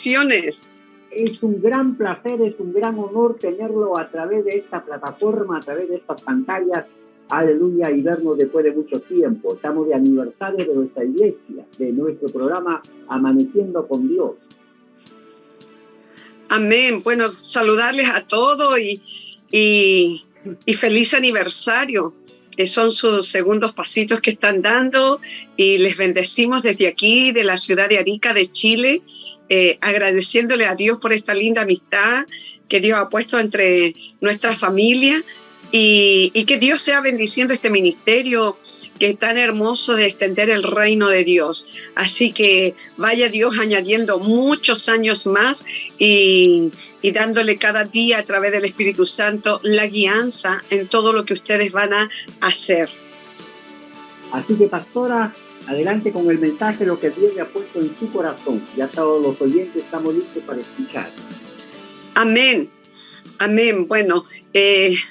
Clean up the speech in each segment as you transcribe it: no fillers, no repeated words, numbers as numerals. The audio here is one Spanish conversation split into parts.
bendiciones. Es un gran placer, es un gran honor tenerlo a través de esta plataforma, a través de estas pantallas. Aleluya, y vernos después de mucho tiempo. Estamos de aniversario de nuestra iglesia, de nuestro programa Amaneciendo con Dios. Amén. Bueno, saludarles a todos y feliz aniversario. Son sus segundos pasitos que están dando y les bendecimos desde aquí, de la ciudad de Arica, de Chile, agradeciéndole a Dios por esta linda amistad que Dios ha puesto entre nuestra familia y que Dios sea bendiciendo este ministerio que es tan hermoso de extender el reino de Dios. Así que vaya Dios añadiendo muchos años más y dándole cada día a través del Espíritu Santo la guianza en todo lo que ustedes van a hacer. Así que, pastora, adelante con el mensaje, lo que Dios le ha puesto en su corazón. Ya todos los oyentes estamos listos para escuchar. Amén. Amén. Bueno,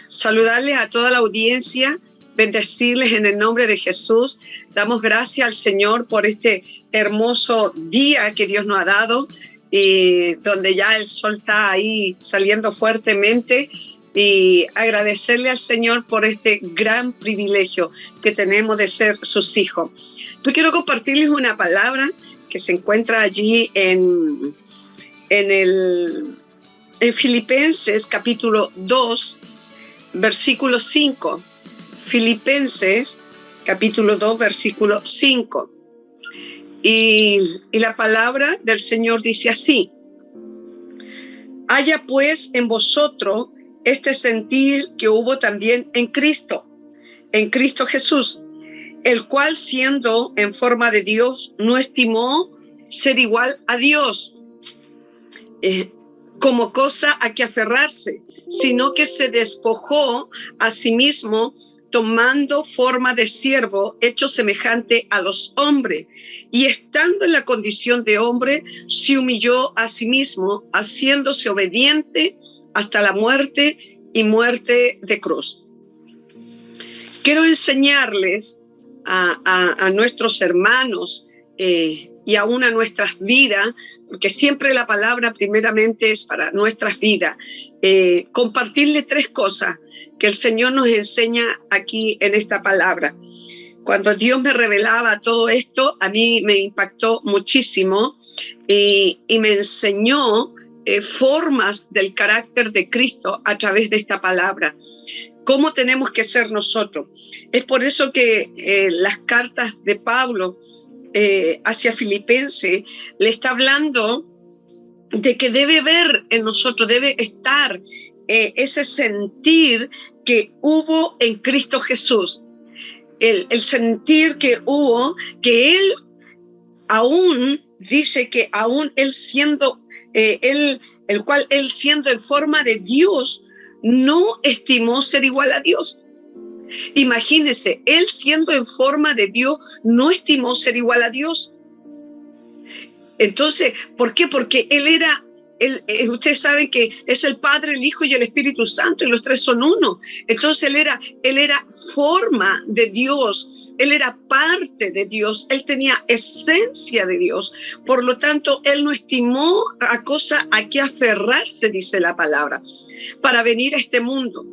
saludarles a toda la audiencia, bendecirles en el nombre de Jesús. Damos gracias al Señor por este hermoso día que Dios nos ha dado, donde ya el sol está ahí saliendo fuertemente, y agradecerle al Señor por este gran privilegio que tenemos de ser sus hijos. Yo quiero compartirles una palabra que se encuentra allí en Filipenses capítulo 2, versículo 5. Filipenses capítulo 2, versículo 5. Y la palabra del Señor dice así: haya pues en vosotros este sentir que hubo también en Cristo Jesús, el cual siendo en forma de Dios no estimó ser igual a Dios como cosa a que aferrarse, sino que se despojó a sí mismo, tomando forma de siervo, hecho semejante a los hombres, y estando en la condición de hombre, se humilló a sí mismo, haciéndose obediente hasta la muerte y muerte de cruz. Quiero enseñarles a nuestros hermanos y aún a nuestras vidas, porque siempre la palabra primeramente es para nuestras vidas, compartirles 3 cosas que el Señor nos enseña aquí en esta palabra. Cuando Dios me revelaba todo esto, a mí me impactó muchísimo y me enseñó formas del carácter de Cristo a través de esta palabra. ¿Cómo tenemos que ser nosotros? Es por eso que las cartas de Pablo hacia Filipenses le está hablando de que debe ver en nosotros, debe estar ese sentir que hubo en Cristo Jesús, el sentir que hubo, que Él aún dice que aún Él siendo, el cual Él siendo en forma de Dios, no estimó ser igual a Dios. Imagínense, Él siendo en forma de Dios, no estimó ser igual a Dios. Entonces, ¿por qué? Porque ustedes saben que es el Padre, el Hijo y el Espíritu Santo, y los 3 son uno. Entonces él era forma de Dios, Él era parte de Dios, Él tenía esencia de Dios. Por lo tanto, Él no estimó a cosa a que aferrarse, dice la palabra, para venir a este mundo.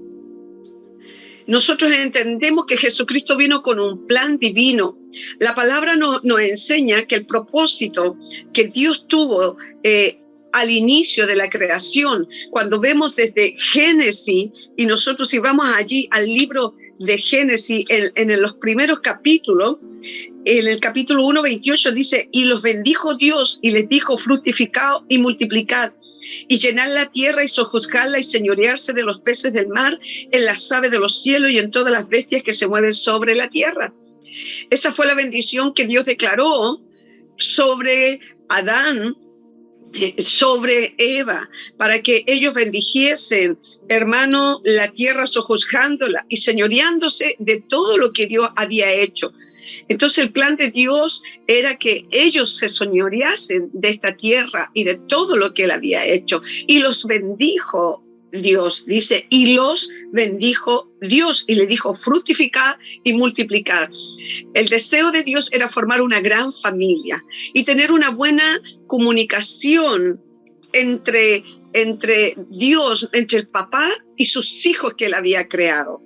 Nosotros entendemos que Jesucristo vino con un plan divino. La palabra nos enseña que el propósito que Dios tuvo al inicio de la creación, cuando vemos desde Génesis, y nosotros si vamos allí al libro de Génesis, en los primeros capítulos, en el capítulo 1, 28 dice: y los bendijo Dios y les dijo: fructificad y multiplicad, y llenar la tierra y sojuzgarla y señorearse de los peces del mar, en las aves de los cielos y en todas las bestias que se mueven sobre la tierra. Esa fue la bendición que Dios declaró sobre Adán, sobre Eva, para que ellos bendijesen, hermano, la tierra, sojuzgándola y señoreándose de todo lo que Dios había hecho. Entonces el plan de Dios era que ellos se señoreasen de esta tierra y de todo lo que Él había hecho. Y los bendijo Dios, dice, y los bendijo Dios y le dijo: fructificar y multiplicar. El deseo de Dios era formar una gran familia y tener una buena comunicación entre Dios, entre el papá y sus hijos que él había creado.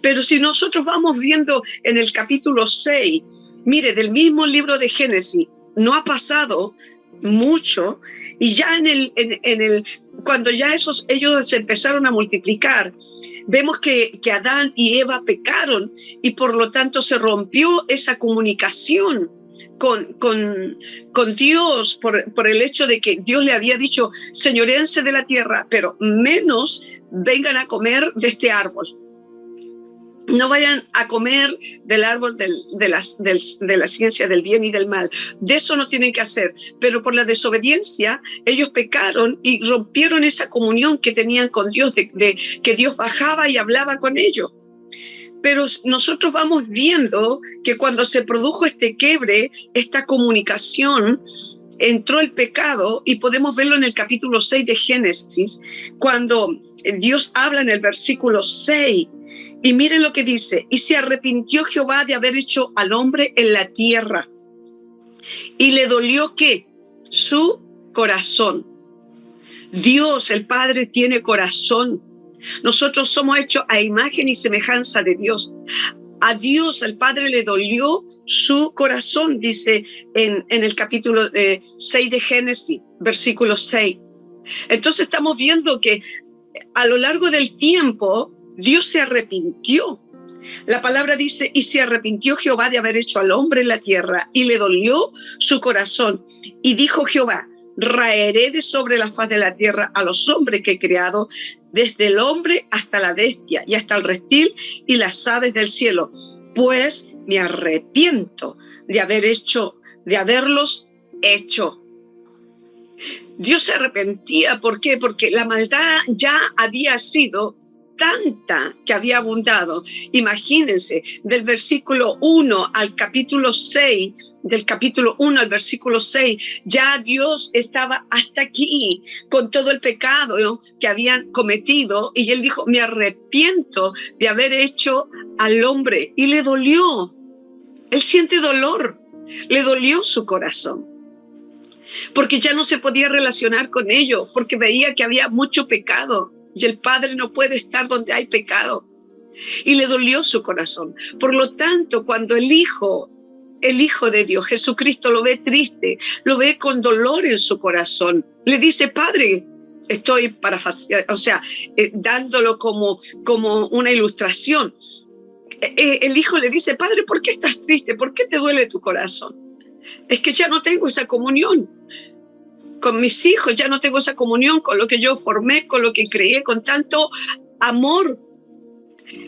Pero si nosotros vamos viendo en el capítulo 6, mire, del mismo libro de Génesis, no ha pasado mucho, y ya cuando ya ellos se empezaron a multiplicar, vemos que Adán y Eva pecaron, y por lo tanto se rompió esa comunicación con Dios por el hecho de que Dios le había dicho, señoréense de la tierra, pero menos vengan a comer de este árbol. No vayan a comer del árbol de la ciencia del bien y del mal. De eso no tienen que hacer. Pero por la desobediencia, ellos pecaron y rompieron esa comunión que tenían con Dios, de que Dios bajaba y hablaba con ellos. Pero nosotros vamos viendo que cuando se produjo este quiebre, esta comunicación, entró el pecado, y podemos verlo en el capítulo 6 de Génesis, cuando Dios habla en el versículo 6. Y miren lo que dice: y se arrepintió Jehová de haber hecho al hombre en la tierra. Y le dolió ¿qué? Su corazón. Dios, el Padre, tiene corazón. Nosotros somos hechos a imagen y semejanza de Dios. A Dios, al Padre, le dolió su corazón, dice en el capítulo 6 de Génesis, versículo 6. Entonces estamos viendo que a lo largo del tiempo, Dios se arrepintió. La palabra dice: y se arrepintió Jehová de haber hecho al hombre en la tierra, y le dolió su corazón. Y dijo Jehová: raeré de sobre la faz de la tierra a los hombres que he creado, desde el hombre hasta la bestia, y hasta el reptil y las aves del cielo, pues me arrepiento de haberlos hecho. Dios se arrepentía. ¿Por qué? Porque la maldad ya había sido tanta que había abundado. Imagínense, del versículo 1 al capítulo 6, del capítulo 1 al versículo 6, ya Dios estaba hasta aquí con todo el pecado que habían cometido, y él dijo: me arrepiento de haber hecho al hombre. Y le dolió. Él siente dolor. Le dolió su corazón, porque ya no se podía relacionar con ellos, porque veía que había mucho pecado. Y el Padre no puede estar donde hay pecado. Y le dolió su corazón. Por lo tanto, cuando el Hijo de Dios, Jesucristo, lo ve triste, lo ve con dolor en su corazón, le dice: Padre, estoy dándolo como una ilustración. El Hijo le dice: Padre, ¿por qué estás triste? ¿Por qué te duele tu corazón? Es que ya no tengo esa comunión con mis hijos, ya no tengo esa comunión con lo que yo formé, con lo que creé con tanto amor.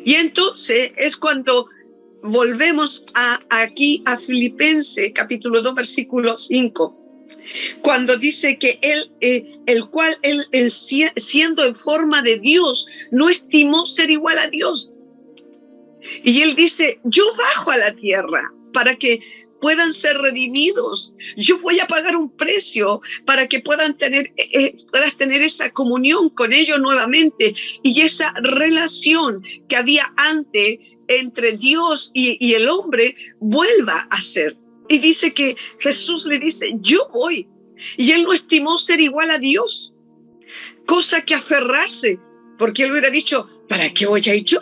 Y entonces es cuando volvemos aquí a Filipenses capítulo 2 versículo 5, cuando dice que el cual siendo en forma de Dios, no estimó ser igual a Dios. Y él dice: yo bajo a la tierra para que puedan ser redimidos. Yo voy a pagar un precio para que puedas tener esa comunión con ellos nuevamente, y esa relación que había antes entre Dios y el hombre vuelva a ser. Y dice que Jesús le dice: yo voy. Y él no estimó ser igual a Dios, cosa que aferrarse, porque él hubiera dicho: ¿para qué voy a ir yo?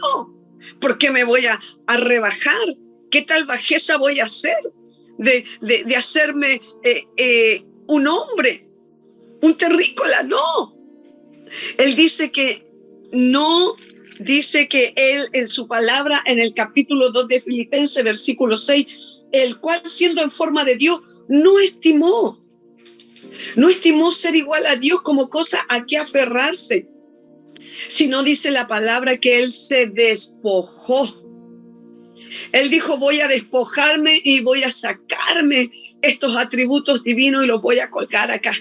¿Por qué me voy a rebajar? ¿Qué tal bajeza voy a hacer? De hacerme un hombre, un terrícola. No. Él dice que no, dice que él en su palabra, en el capítulo 2 de Filipenses, versículo 6, el cual siendo en forma de Dios, no estimó ser igual a Dios como cosa a que aferrarse, sino dice la palabra que él se despojó. Él dijo: voy a despojarme y voy a sacarme estos atributos divinos y los voy a colgar acá.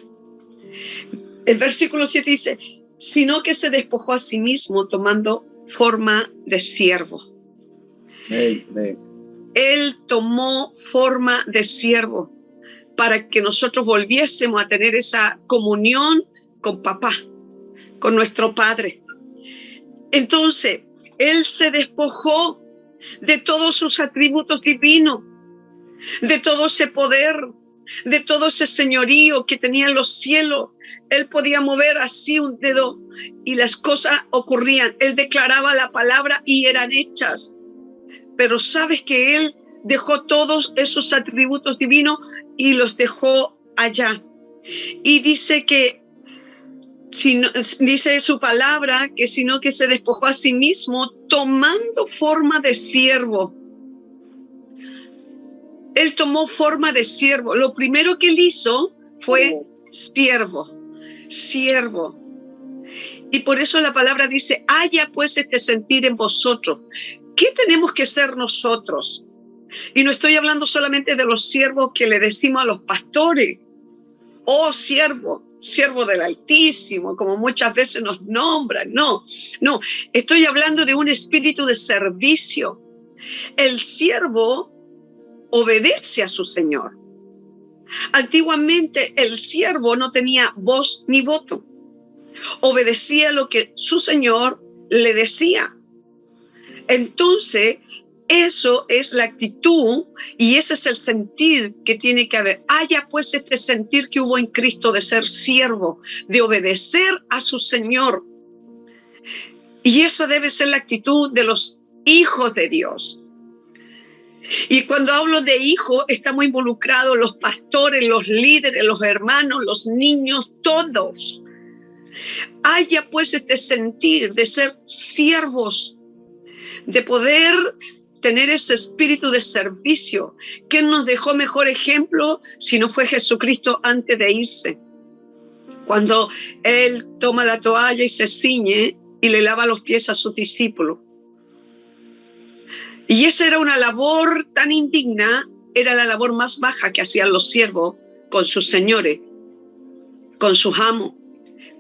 El versículo 7 dice: sino que se despojó a sí mismo tomando forma de siervo. Él tomó forma de siervo para que nosotros volviésemos a tener esa comunión con papá, con nuestro Padre. Entonces, él se despojó de todos sus atributos divinos, de todo ese poder, de todo ese señorío que tenía en los cielos. Él podía mover así un dedo y las cosas ocurrían. Él declaraba la palabra y eran hechas. Pero sabes que Él dejó todos esos atributos divinos y los dejó allá. Y dice que, dice su palabra, que sino que se despojó a sí mismo tomando forma de siervo. Él tomó forma de siervo. Lo primero que él hizo fue siervo. Y por eso la palabra dice, haya pues este sentir en vosotros. ¿Qué tenemos que ser nosotros? Y no estoy hablando solamente de los siervos que le decimos a los pastores. Oh, siervo del Altísimo, como muchas veces nos nombran. No, estoy hablando de un espíritu de servicio. El siervo obedece a su Señor. Antiguamente el siervo no tenía voz ni voto. Obedecía lo que su Señor le decía. Entonces, eso es la actitud y ese es el sentir que tiene que haber. Haya pues este sentir que hubo en Cristo de ser siervo, de obedecer a su Señor. Y esa debe ser la actitud de los hijos de Dios. Y cuando hablo de hijos, estamos involucrados los pastores, los líderes, los hermanos, los niños, todos. Haya pues este sentir de ser siervos, de poder tener ese espíritu de servicio. ¿Quién nos dejó mejor ejemplo si no fue Jesucristo antes de irse? Cuando Él toma la toalla y se ciñe y le lava los pies a sus discípulos. Y esa era una labor tan indigna, era la labor más baja que hacían los siervos con sus señores, con sus amos.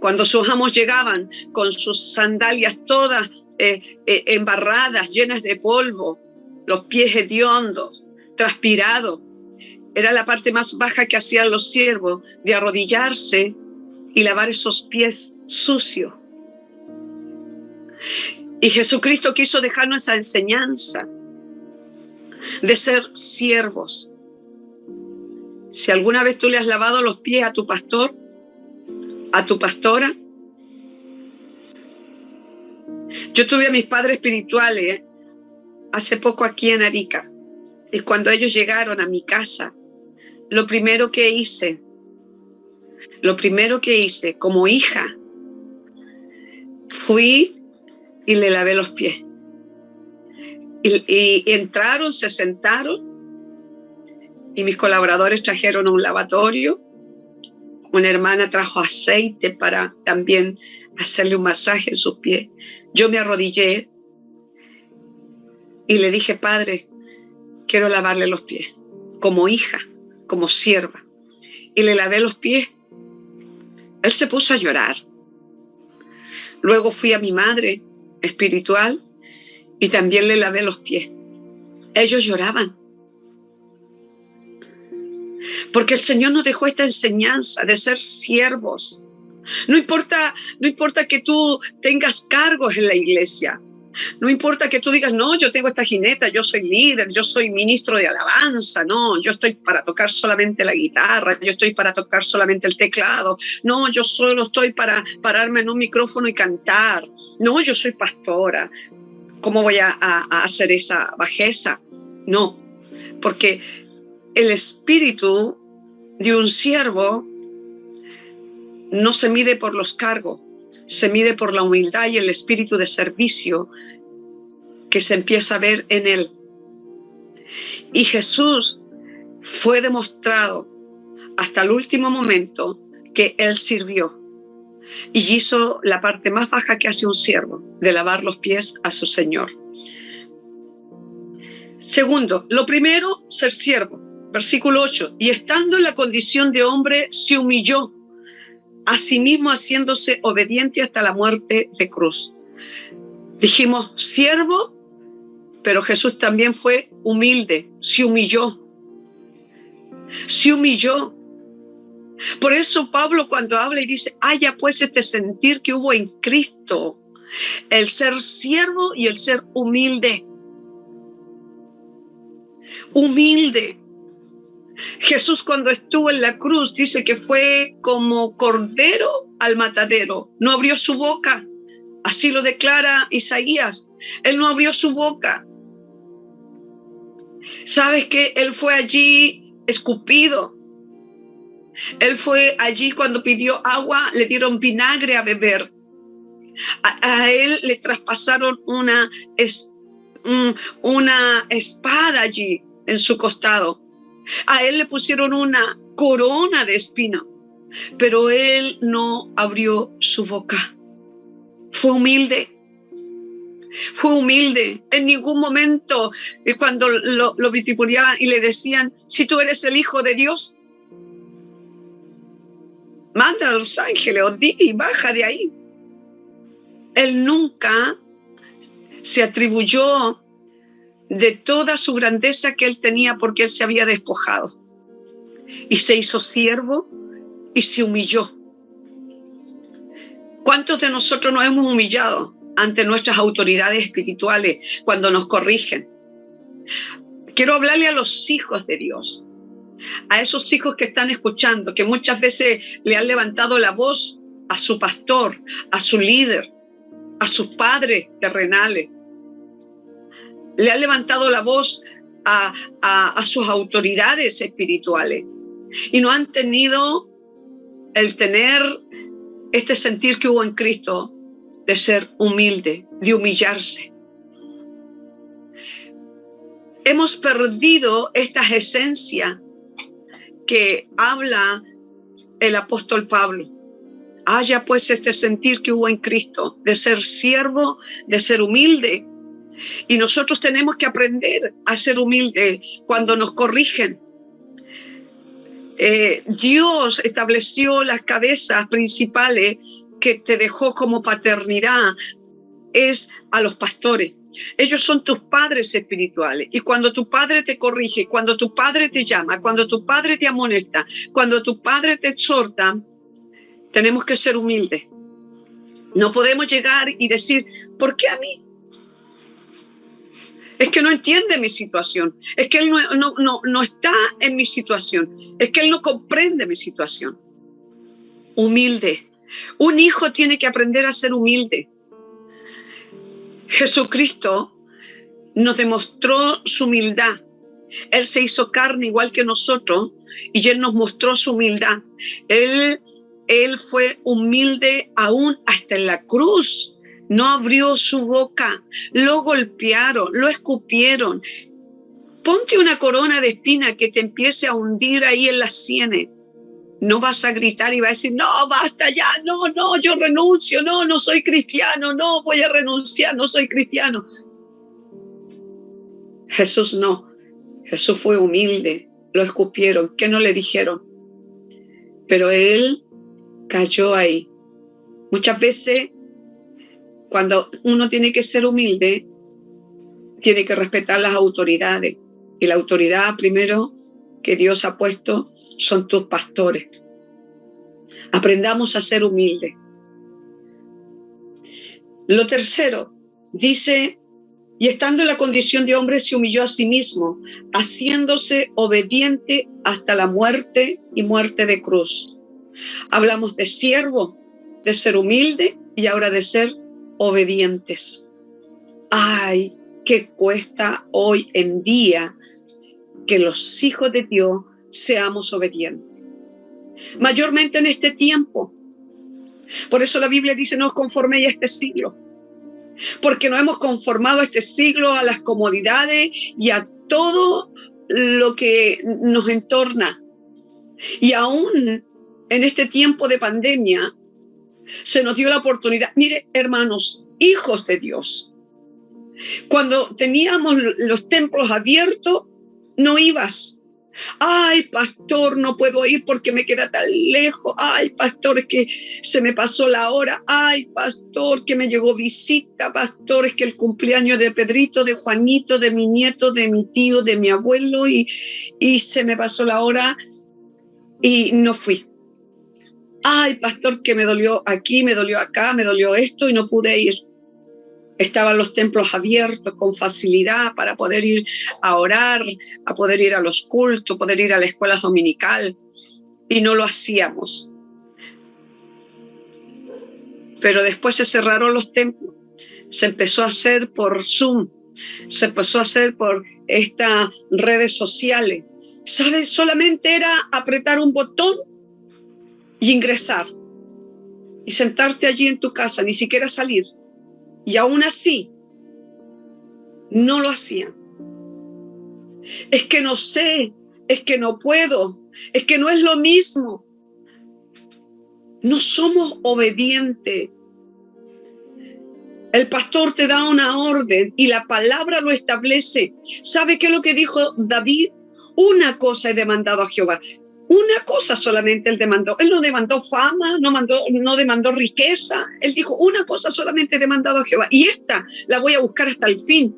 Cuando sus amos llegaban con sus sandalias todas embarradas, llenas de polvo, los pies hediondos, transpirados, era la parte más baja que hacían los siervos, de arrodillarse y lavar esos pies sucios. Y Jesucristo quiso dejarnos esa enseñanza de ser siervos. Si alguna vez tú le has lavado los pies a tu pastor, a tu pastora. Yo tuve a mis padres espirituales hace poco aquí en Arica. Y cuando ellos llegaron a mi casa, lo primero que hice como hija, fui y le lavé los pies. Y entraron, se sentaron, y mis colaboradores trajeron un lavatorio. Una hermana trajo aceite para también hacerle un masaje en sus pies. Yo me arrodillé y le dije, Padre, quiero lavarle los pies, como hija, como sierva. Y le lavé los pies. Él se puso a llorar. Luego fui a mi madre espiritual y también le lavé los pies. Ellos lloraban. Porque el Señor nos dejó esta enseñanza de ser siervos. No importa que tú tengas cargos en la iglesia. No importa que tú digas, no, yo tengo esta jineta, yo soy líder, yo soy ministro de alabanza. No, yo estoy para tocar solamente la guitarra, yo estoy para tocar solamente el teclado. No, yo solo estoy para pararme en un micrófono y cantar. No, yo soy pastora. ¿Cómo voy a hacer esa bajeza? No, porque el espíritu de un siervo no se mide por los cargos, se mide por la humildad y el espíritu de servicio que se empieza a ver en él. Y Jesús fue demostrado hasta el último momento que él sirvió y hizo la parte más baja que hace un siervo, de lavar los pies a su Señor. Segundo, lo primero, ser siervo. Versículo 8, y estando en la condición de hombre, se humilló, asimismo haciéndose obediente hasta la muerte de cruz. Dijimos siervo, pero Jesús también fue humilde, se humilló. Se humilló. Por eso Pablo cuando habla y dice, haya pues este sentir que hubo en Cristo, el ser siervo y el ser humilde. Humilde. Jesús, cuando estuvo en la cruz, dice que fue como cordero al matadero. No abrió su boca. Así lo declara Isaías. Él no abrió su boca. ¿Sabes qué? Él fue allí escupido. Él fue allí cuando pidió agua, le dieron vinagre a beber. A él le traspasaron una espada allí en su costado. A él le pusieron una corona de espino, pero él no abrió su boca. Fue humilde. Fue humilde. En ningún momento, cuando lo vitupeaban y le decían, si tú eres el Hijo de Dios, manda a los ángeles o di y baja de ahí. Él nunca se atribuyó de toda su grandeza que él tenía, porque él se había despojado y se hizo siervo y se humilló. ¿Cuántos de nosotros nos hemos humillado ante nuestras autoridades espirituales cuando nos corrigen? Quiero hablarle a los hijos de Dios, a esos hijos que están escuchando, que muchas veces le han levantado la voz a su pastor, a su líder, a sus padres terrenales. Le han levantado la voz a sus autoridades espirituales y no han tenido el tener este sentir que hubo en Cristo de ser humilde, de humillarse. Hemos perdido estas esencias que habla el apóstol Pablo. Haya pues este sentir que hubo en Cristo de ser siervo, de ser humilde. Y nosotros tenemos que aprender a ser humildes cuando nos corrigen. Dios estableció las cabezas principales que te dejó como paternidad, es a los pastores. Ellos son tus padres espirituales. Y cuando tu padre te corrige, cuando tu padre te llama, cuando tu padre te amonesta, cuando tu padre te exhorta, tenemos que ser humildes. No podemos llegar y decir, ¿por qué a mí? Es que no entiende mi situación. Es que él no está en mi situación. Es que él no comprende mi situación. Humilde. Un hijo tiene que aprender a ser humilde. Jesucristo nos demostró su humildad. Él se hizo carne igual que nosotros y él nos mostró su humildad. Él fue humilde aún hasta en la cruz. No abrió su boca, lo golpearon, lo escupieron. Ponte una corona de espina que te empiece a hundir ahí en las sienes. No vas a gritar y vas a decir, no, basta ya, no, yo renuncio, no soy cristiano, no, voy a renunciar, no soy cristiano. Jesús no, Jesús fue humilde, lo escupieron, ¿qué no le dijeron? Pero él cayó ahí. Muchas veces, cuando uno tiene que ser humilde, tiene que respetar las autoridades. Y la autoridad primero que Dios ha puesto son tus pastores. Aprendamos a ser humildes. Lo tercero, dice, y estando en la condición de hombre se humilló a sí mismo, haciéndose obediente hasta la muerte y muerte de cruz. Hablamos de siervo, de ser humilde y ahora de ser obedientes. Ay, qué cuesta hoy en día que los hijos de Dios seamos obedientes. Mayormente en este tiempo. Por eso la Biblia dice, no os conforméis a este siglo. Porque nos hemos conformado a este siglo, a las comodidades y a todo lo que nos entorna. Y aún en este tiempo de pandemia, se nos dio la oportunidad. Mire, hermanos, hijos de Dios, cuando teníamos los templos abiertos, no ibas. Ay, pastor, no puedo ir porque me queda tan lejos. Ay, pastor, es que se me pasó la hora. Ay, pastor, que me llegó visita. Pastor, es que el cumpleaños de Pedrito, de Juanito, de mi nieto, de mi tío, de mi abuelo y se me pasó la hora y no fui. Ay, pastor, que me dolió aquí, me dolió acá, me dolió esto y no pude ir. Estaban los templos abiertos con facilidad para poder ir a orar, a poder ir a los cultos, poder ir a la escuela dominical, y no lo hacíamos. Pero después se cerraron los templos, se empezó a hacer por Zoom, se empezó a hacer por estas redes sociales. ¿Sabes? Solamente era apretar un botón y ingresar y sentarte allí en tu casa, ni siquiera salir. Y aún así, no lo hacían. Es que no sé, es que no puedo, es que no es lo mismo. No somos obedientes. El pastor te da una orden y la palabra lo establece. ¿Sabe qué es lo que dijo David? Una cosa he demandado a Jehová. Una cosa solamente él demandó. Él no demandó fama, no demandó riqueza. Él dijo, una cosa solamente he demandado a Jehová. Y esta la voy a buscar hasta el fin.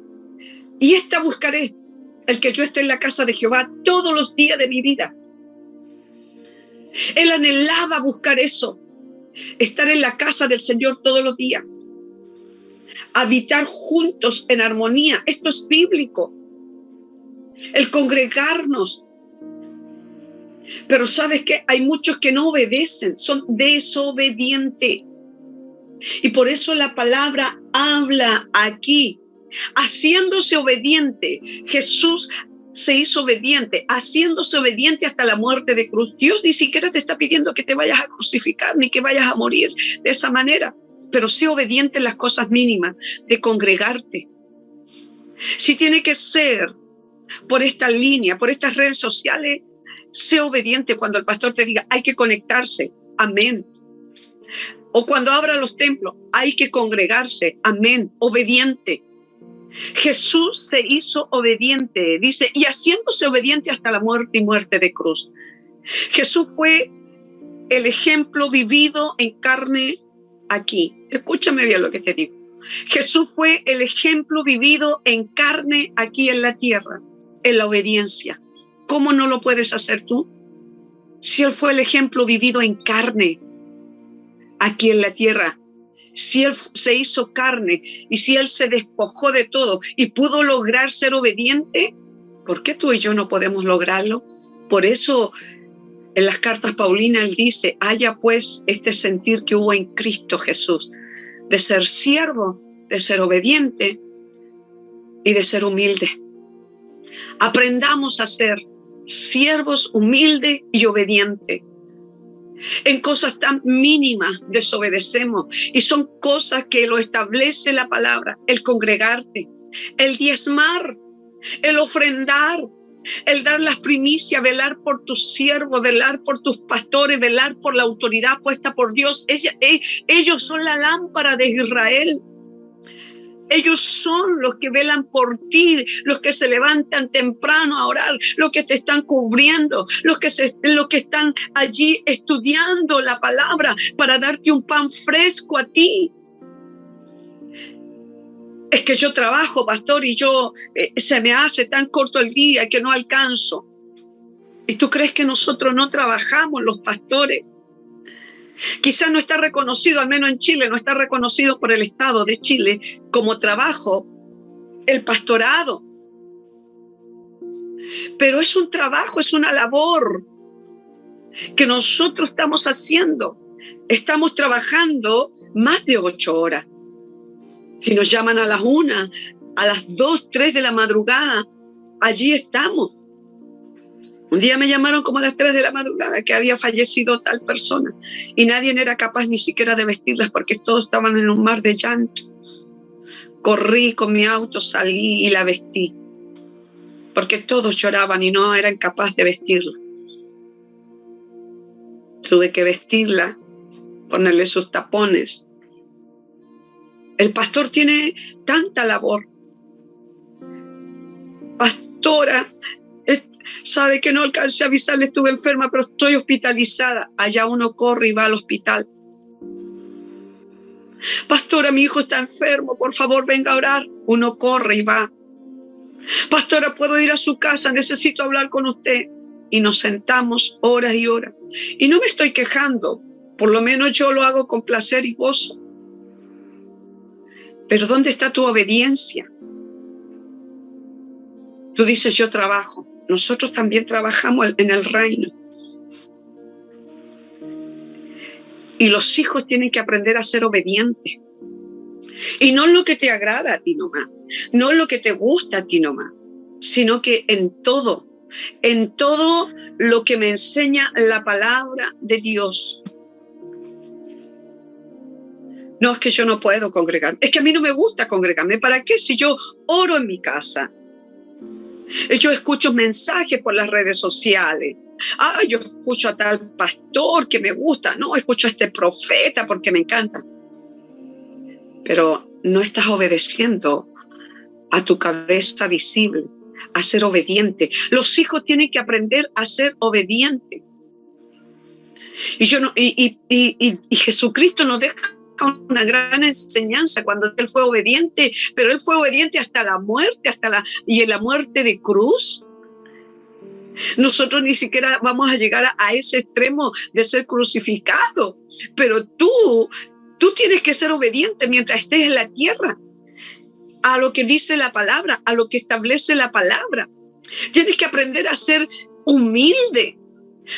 Y esta buscaré, el que yo esté en la casa de Jehová todos los días de mi vida. Él anhelaba buscar eso. Estar en la casa del Señor todos los días. Habitar juntos en armonía. Esto es bíblico. El congregarnos. Pero ¿sabes qué? Hay muchos que no obedecen, son desobedientes. Y por eso la palabra habla aquí, haciéndose obediente. Jesús se hizo obediente, haciéndose obediente hasta la muerte de cruz. Dios ni siquiera te está pidiendo que te vayas a crucificar ni que vayas a morir de esa manera, pero sé obediente en las cosas mínimas, de congregarte. Si tiene que ser por esta línea, por estas redes sociales, sé obediente cuando el pastor te diga, hay que conectarse, amén. O cuando abra los templos, hay que congregarse, amén, obediente. Jesús se hizo obediente, dice, y haciéndose obediente hasta la muerte y muerte de cruz. Jesús fue el ejemplo vivido en carne aquí. Escúchame bien lo que te digo. Jesús fue el ejemplo vivido en carne aquí en la tierra, en la obediencia. ¿Cómo no lo puedes hacer tú? Si Él fue el ejemplo vivido en carne aquí en la tierra, si Él se hizo carne y si Él se despojó de todo y pudo lograr ser obediente, ¿por qué tú y yo no podemos lograrlo? Por eso en las cartas paulinas Él dice, haya pues este sentir que hubo en Cristo Jesús, de ser siervo, de ser obediente y de ser humilde. Aprendamos a ser siervos humildes y obedientes. En cosas tan mínimas desobedecemos y son cosas que lo establece la palabra, el congregarte, el diezmar, el ofrendar, el dar las primicias, velar por tus siervos, velar por tus pastores, velar por la autoridad puesta por Dios. Ellos son la lámpara de Israel. Ellos son los que velan por ti, los que se levantan temprano a orar, los que te están cubriendo, los que están allí estudiando la palabra para darte un pan fresco a ti. Es que yo trabajo, pastor, y se me hace tan corto el día que no alcanzo. ¿Y tú crees que nosotros no trabajamos, los pastores? Quizás no está reconocido, al menos en Chile, no está reconocido por el Estado de Chile como trabajo el pastorado. Pero es un trabajo, es una labor que nosotros estamos haciendo. Estamos trabajando más de 8 horas. Si nos llaman a las 1, a las 2, 3 de la madrugada, allí estamos. Un día me llamaron como a las 3 de la madrugada que había fallecido tal persona y nadie era capaz ni siquiera de vestirlas porque todos estaban en un mar de llanto. Corrí con mi auto, salí y la vestí porque todos lloraban y no eran capaces de vestirla. Tuve que vestirla, ponerle sus tapones. El pastor tiene tanta labor. Pastora, sabe que no alcancé a avisarle, estuve enferma, pero estoy hospitalizada. Allá uno corre y va al hospital. Pastora, mi hijo está enfermo, por favor venga a orar. Uno corre y va. Pastora, ¿puedo ir a su casa? Necesito hablar con usted. Y nos sentamos horas y horas. Y no me estoy quejando, por lo menos yo lo hago con placer y gozo. Pero ¿dónde está tu obediencia? Tú dices, yo trabajo. Nosotros también trabajamos en el reino. Y los hijos tienen que aprender a ser obedientes. Y no lo que te agrada a ti nomás, no lo que te gusta a ti nomás, sino que en todo lo que me enseña la palabra de Dios. No, es que yo no puedo congregar. Es que a mí no me gusta congregarme. ¿Para qué? Si yo oro en mi casa. Yo escucho mensajes por las redes sociales. Yo escucho a tal pastor que me gusta. No, escucho a este profeta porque me encanta. Pero no estás obedeciendo a tu cabeza visible, a ser obediente. Los hijos tienen que aprender a ser obedientes. Y Jesucristo nos deja una gran enseñanza cuando Él fue obediente, pero Él fue obediente hasta la muerte, y en la muerte de cruz. Nosotros ni siquiera vamos a llegar a ese extremo de ser crucificado, pero tú tienes que ser obediente mientras estés en la tierra, a lo que dice la palabra, a lo que establece la palabra. Tienes que aprender a ser humilde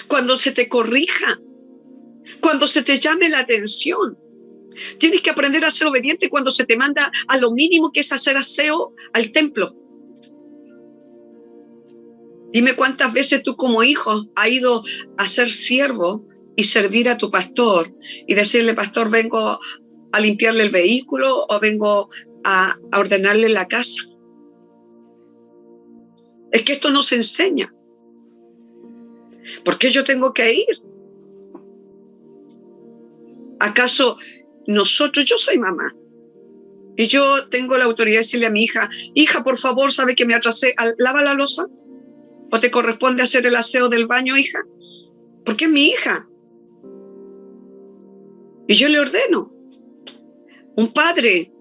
cuando se te corrija, cuando se te llame la atención. Tienes que aprender a ser obediente cuando se te manda a lo mínimo que es hacer aseo al templo. Dime cuántas veces tú como hijo has ido a ser siervo y servir a tu pastor y decirle, pastor, vengo a limpiarle el vehículo o vengo a ordenarle la casa. Es que esto no se enseña. ¿Por qué yo tengo que ir? ¿Acaso nosotros, yo soy mamá, y yo tengo la autoridad de decirle a mi hija, por favor, ¿sabe que me atrasé? ¿Lava la loza? ¿O te corresponde hacer el aseo del baño, hija? Porque es mi hija. Y yo le ordeno. Un padre,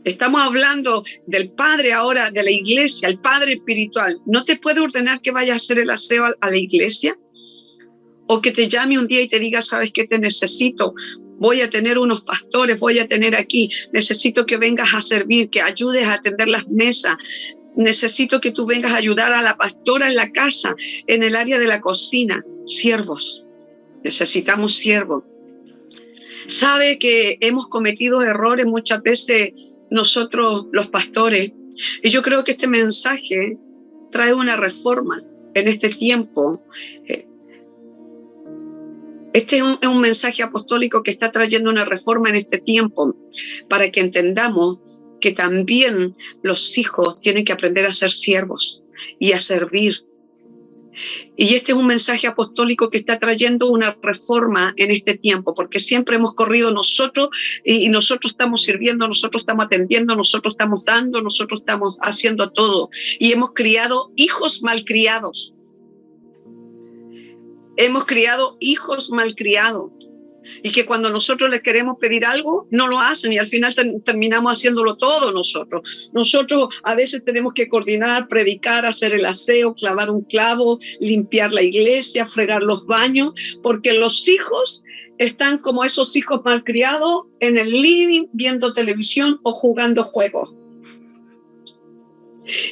estamos hablando del padre ahora de la iglesia, el padre espiritual, ¿no te puede ordenar que vayas a hacer el aseo a la iglesia? O que te llame un día y te diga, ¿sabes qué? Te necesito. Voy a tener unos pastores, voy a tener aquí. Necesito que vengas a servir, que ayudes a atender las mesas. Necesito que tú vengas a ayudar a la pastora en la casa, en el área de la cocina. Siervos. Necesitamos siervos. Sabe que hemos cometido errores muchas veces nosotros los pastores. Y yo creo que este mensaje trae una reforma en este tiempo. Este es un mensaje apostólico que está trayendo una reforma en este tiempo para que entendamos que también los hijos tienen que aprender a ser siervos y a servir. Y este es un mensaje apostólico que está trayendo una reforma en este tiempo, porque siempre hemos corrido nosotros y nosotros estamos sirviendo, nosotros estamos atendiendo, nosotros estamos dando, nosotros estamos haciendo todo. Y hemos criado hijos malcriados. Hemos criado hijos malcriados y que cuando nosotros les queremos pedir algo, no lo hacen y al final terminamos haciéndolo todo nosotros. Nosotros a veces tenemos que coordinar, predicar, hacer el aseo, clavar un clavo, limpiar la iglesia, fregar los baños, porque los hijos están como esos hijos malcriados en el living viendo televisión o jugando juegos.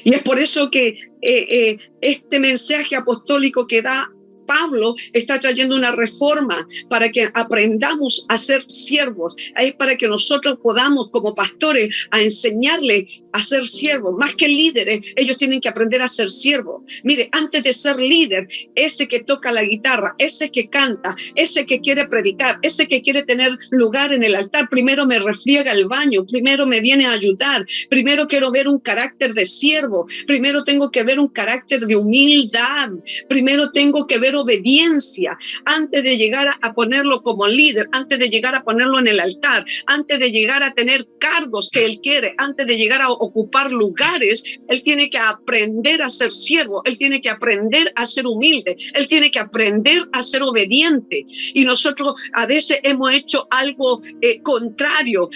Y es por eso que este mensaje apostólico que da Pablo está trayendo una reforma para que aprendamos a ser siervos. Es para que nosotros podamos como pastores a enseñarle a ser siervos. Más que líderes, ellos tienen que aprender a ser siervos. Mire, antes de ser líder, ese que toca la guitarra, ese que canta, ese que quiere predicar, ese que quiere tener lugar en el altar, primero me refriega el baño, primero me viene a ayudar, primero quiero ver un carácter de siervo, primero tengo que ver un carácter de humildad, primero tengo que ver obediencia antes de llegar a ponerlo como líder, antes de llegar a ponerlo en el altar, antes de llegar a tener cargos que él quiere, antes de llegar a ocupar lugares. Él tiene que aprender a ser siervo, él tiene que aprender a ser humilde, él tiene que aprender a ser obediente. Y nosotros a veces hemos hecho algo contrario.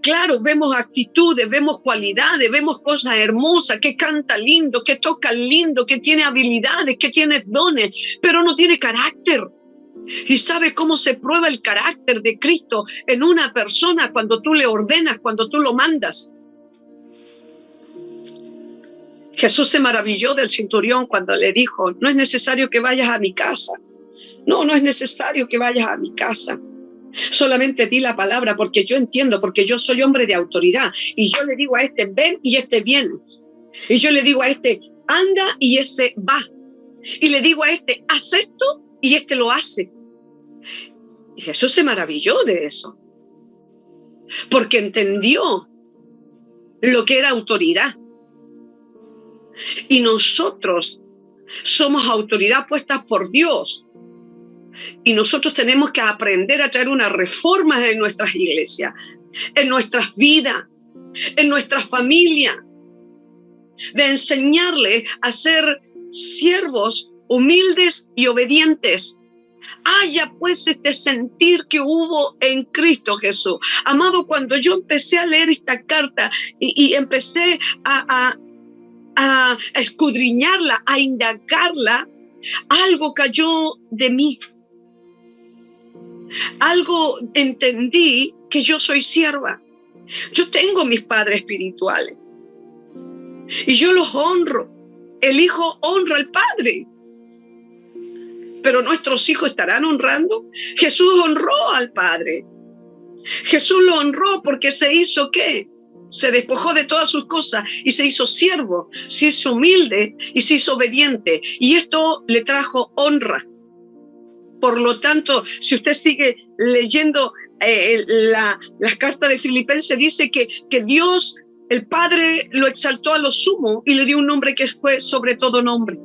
Claro, vemos actitudes, vemos cualidades, vemos cosas hermosas, que canta lindo, que toca lindo, que tiene habilidades, que tiene dones, pero no tiene carácter. Y sabe cómo se prueba el carácter de Cristo en una persona cuando tú le ordenas, cuando tú lo mandas. Jesús se maravilló del centurión cuando le dijo, no es necesario que vayas a mi casa. No, no es necesario que vayas a mi casa. Solamente di la palabra porque yo entiendo, porque yo soy hombre de autoridad. Y yo le digo a este, ven y este viene. Y yo le digo a este, anda y ese va. Y le digo a este, haz esto y este lo hace. Y Jesús se maravilló de eso. Porque entendió lo que era autoridad. Y nosotros somos autoridad puesta por Dios. Y nosotros tenemos que aprender a traer una reforma en nuestras iglesias, en nuestras vidas, en nuestras familias, de enseñarles a ser siervos humildes y obedientes. Haya pues este sentir que hubo en Cristo Jesús. Amado, cuando yo empecé a leer esta carta y empecé a escudriñarla, a indagarla, algo cayó de mí. Algo entendí, que yo soy sierva. Yo tengo mis padres espirituales y yo los honro. El hijo honra al padre. Pero nuestros hijos estarán honrando. Jesús honró al padre. Jesús lo honró porque se hizo ¿qué? Se despojó de todas sus cosas y se hizo siervo, se hizo humilde y se hizo obediente. Y esto le trajo honra. Por lo tanto, si usted sigue leyendo las cartas de Filipenses, dice que Dios, el Padre, lo exaltó a lo sumo y le dio un nombre que fue sobre todo nombre.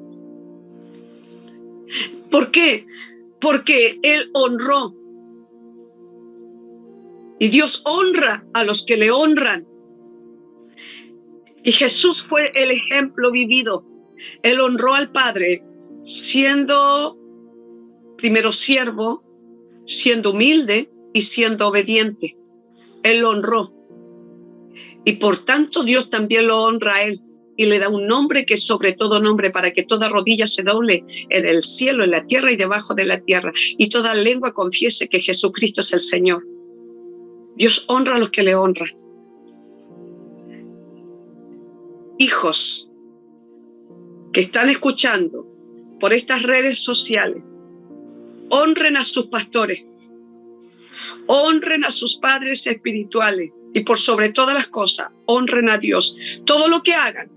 ¿Por qué? Porque Él honró. Y Dios honra a los que le honran. Y Jesús fue el ejemplo vivido. Él honró al Padre siendo primero siervo, siendo humilde y siendo obediente. Él lo honró. Y por tanto Dios también lo honra a Él. Y le da un nombre que es sobre todo nombre, para que toda rodilla se doble en el cielo, en la tierra y debajo de la tierra. Y toda lengua confiese que Jesucristo es el Señor. Dios honra a los que le honran. Hijos que están escuchando por estas redes sociales, honren a sus pastores, honren a sus padres espirituales y por sobre todas las cosas, honren a Dios. Todo lo que hagan,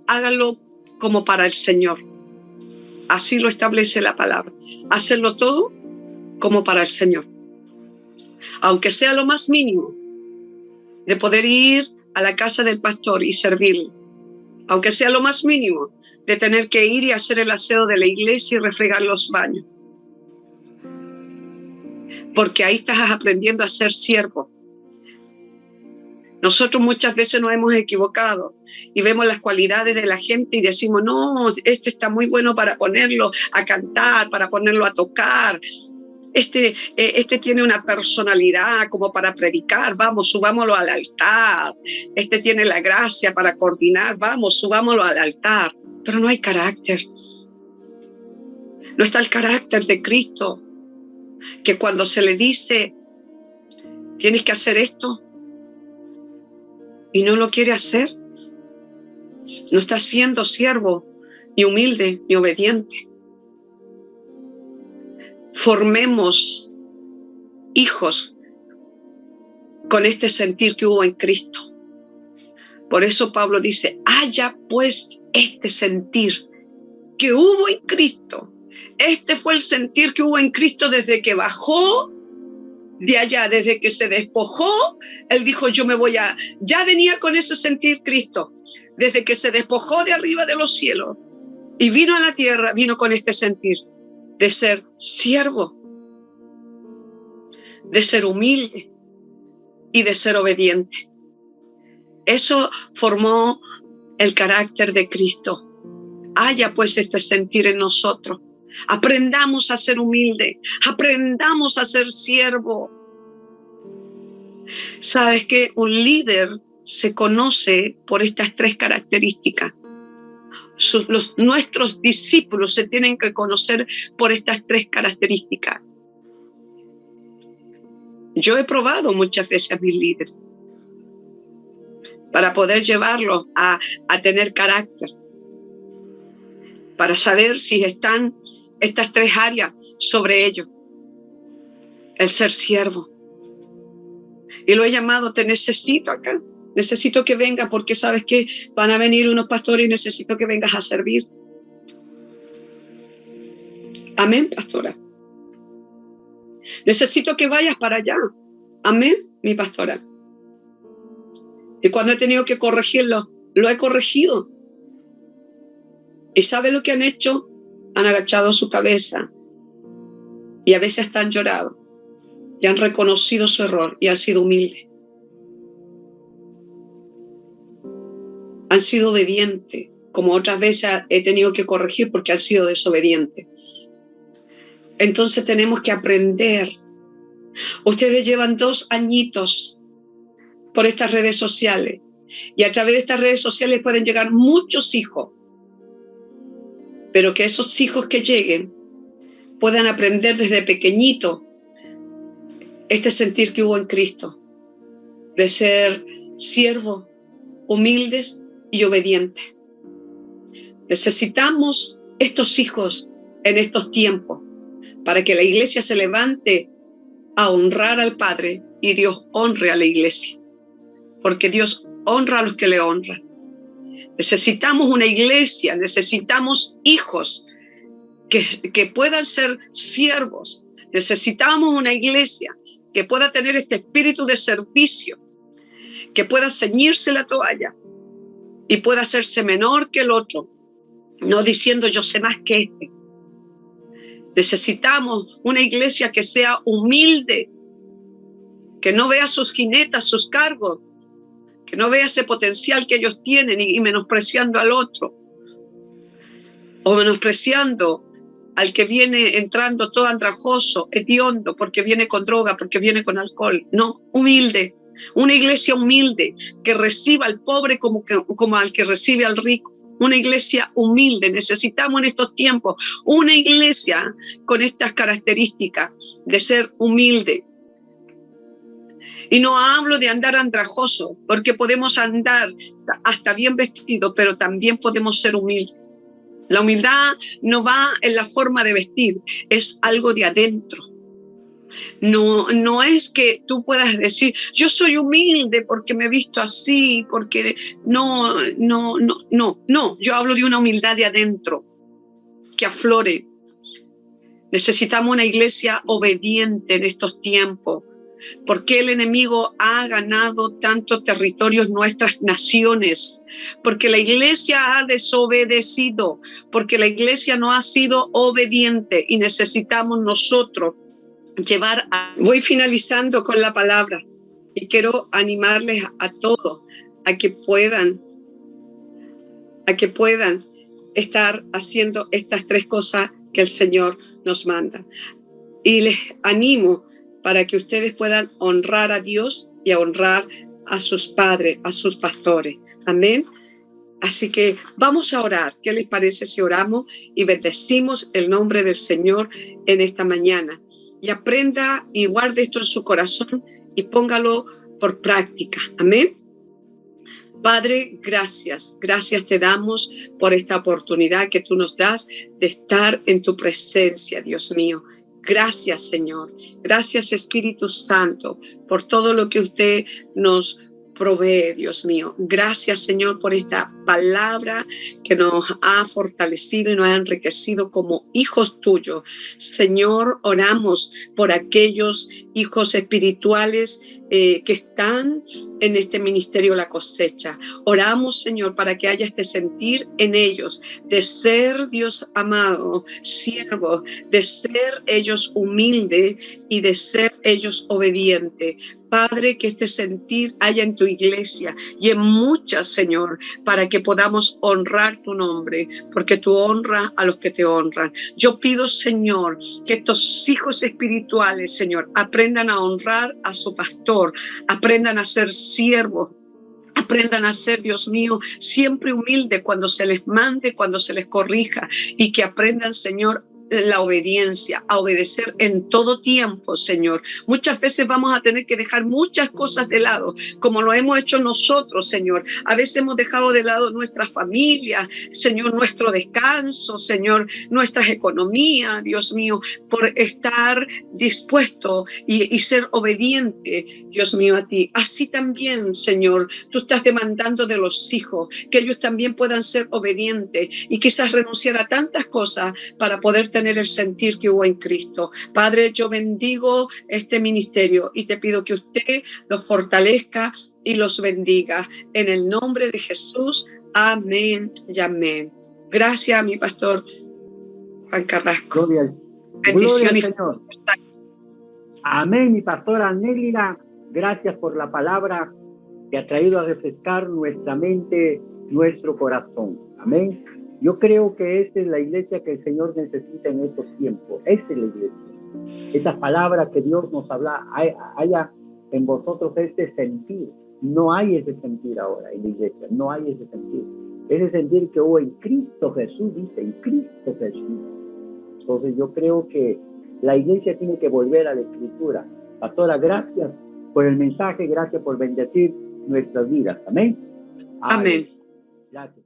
háganlo como para el Señor. Así lo establece la palabra. Hacerlo todo como para el Señor. Aunque sea lo más mínimo, de poder ir a la casa del pastor y servirle. Aunque sea lo más mínimo, de tener que ir y hacer el aseo de la iglesia y refregar los baños. Porque ahí estás aprendiendo a ser siervo. Nosotros muchas veces nos hemos equivocado y vemos las cualidades de la gente y decimos, no, este está muy bueno para ponerlo a cantar, para ponerlo a tocar. Este tiene una personalidad como para predicar, vamos, subámoslo al altar. Este tiene la gracia para coordinar, vamos, subámoslo al altar. Pero no hay carácter. No está el carácter de Cristo, que cuando se le dice, tienes que hacer esto, y no lo quiere hacer, no está siendo siervo, ni humilde, ni obediente. Formemos hijos con este sentir que hubo en Cristo. Por eso Pablo dice, haya pues este sentir que hubo en Cristo. Este fue el sentir que hubo en Cristo desde que bajó de allá, desde que se despojó. Él dijo, yo me voy a... Ya venía con ese sentir Cristo. Desde que se despojó de arriba de los cielos y vino a la tierra, vino con este sentir de ser siervo, de ser humilde y de ser obediente. Eso formó el carácter de Cristo. Haya pues este sentir en nosotros. Aprendamos a ser humilde, aprendamos a ser siervo. ¿Sabes qué? Un líder se conoce por estas tres características: nuestros discípulos se tienen que conocer por estas 3 características. Yo he probado muchas veces a mis líderes para poder llevarlos a tener carácter, para saber si están estas 3 áreas sobre ellos. El ser siervo. Y lo he llamado, te necesito acá. Necesito que vengas porque sabes que van a venir unos pastores y necesito que vengas a servir. Amén, pastora. Necesito que vayas para allá. Amén, mi pastora. Y cuando he tenido que corregirlo, lo he corregido. ¿Y sabe lo que han hecho? Han agachado su cabeza y a veces hasta han llorado y han reconocido su error y han sido humildes. Han sido obedientes, como otras veces he tenido que corregir porque han sido desobedientes. Entonces tenemos que aprender. Ustedes llevan 2 añitos por estas redes sociales y a través de estas redes sociales pueden llegar muchos hijos, pero que esos hijos que lleguen puedan aprender desde pequeñito este sentir que hubo en Cristo, de ser siervos, humildes y obedientes. Necesitamos estos hijos en estos tiempos para que la iglesia se levante a honrar al Padre y Dios honre a la iglesia, porque Dios honra a los que le honran. Necesitamos una iglesia, necesitamos hijos que puedan ser siervos. Necesitamos una iglesia que pueda tener este espíritu de servicio, que pueda ceñirse la toalla y pueda hacerse menor que el otro, no diciendo yo sé más que este. Necesitamos una iglesia que sea humilde, que no vea sus jinetas, sus cargos, que no vea ese potencial que ellos tienen y menospreciando al otro, o menospreciando al que viene entrando todo andrajoso, hediondo, porque viene con droga, porque viene con alcohol. No, humilde, una iglesia humilde que reciba al pobre como al que recibe al rico. Una iglesia humilde. Necesitamos en estos tiempos una iglesia con estas características de ser humilde. Y no hablo de andar andrajoso, porque podemos andar hasta bien vestidos, pero también podemos ser humildes. La humildad no va en la forma de vestir, es algo de adentro. No es que tú puedas decir, yo soy humilde porque me he visto así, porque no. Yo hablo de una humildad de adentro, que aflore. Necesitamos una iglesia obediente en estos tiempos. ¿Por qué el enemigo ha ganado tantos territorios nuestras naciones? Porque la iglesia ha desobedecido, porque la iglesia no ha sido obediente y necesitamos nosotros llevar a... Voy finalizando con la palabra y quiero animarles a todos a que puedan estar haciendo estas 3 cosas que el Señor nos manda. Y les animo para que ustedes puedan honrar a Dios y a honrar a sus padres, a sus pastores. Amén. Así que vamos a orar. ¿Qué les parece si oramos y bendecimos el nombre del Señor en esta mañana? Y aprenda y guarde esto en su corazón y póngalo por práctica. Amén. Padre, gracias. Gracias te damos por esta oportunidad que tú nos das de estar en tu presencia, Dios mío. Gracias, Señor. Gracias, Espíritu Santo, por todo lo que usted nos provee, Dios mío. Gracias, Señor, por esta palabra que nos ha fortalecido y nos ha enriquecido como hijos tuyos. Señor, oramos por aquellos hijos espirituales que están en este ministerio La Cosecha. Oramos, Señor, para que haya este sentir en ellos de ser, Dios amado, siervos, de ser ellos humildes y de ser ellos obedientes. Padre, que este sentir haya en tu iglesia y en muchas, Señor, para que podamos honrar tu nombre, porque tú honras a los que te honran. Yo pido, Señor, que estos hijos espirituales, Señor, aprendan a honrar a su pastor, aprendan a ser siervos, aprendan a ser, Dios mío, siempre humildes cuando se les mande, cuando se les corrija, y que aprendan, Señor, la obediencia, a obedecer en todo tiempo, Señor. Muchas veces vamos a tener que dejar muchas cosas de lado, como lo hemos hecho nosotros, Señor. A veces hemos dejado de lado nuestra familia, Señor, nuestro descanso, Señor, nuestras economías, Dios mío, por estar dispuesto y ser obediente, Dios mío, a ti. Así también, Señor, tú estás demandando de los hijos que ellos también puedan ser obedientes y quizás renunciar a tantas cosas para poder tener el sentir que hubo en Cristo. Padre, yo bendigo este ministerio y te pido que usted los fortalezca y los bendiga. En el nombre de Jesús, amén y amén. Gracias a mi pastor Juan Carrasco. Gloria al Señor. Amén, mi pastora Nélida. Gracias por la palabra que ha traído a refrescar nuestra mente, nuestro corazón. Amén. Yo creo que esta es la iglesia que el Señor necesita en estos tiempos. Esta es la iglesia. Esta palabra que Dios nos habla, haya en vosotros este sentir. No hay ese sentir ahora en la iglesia. No hay ese sentir. Ese sentir que hubo en Cristo Jesús, dice, en Cristo Jesús. Entonces yo creo que la iglesia tiene que volver a la Escritura. Pastora, gracias por el mensaje. Gracias por bendecir nuestras vidas. Amén. Amén. Gracias.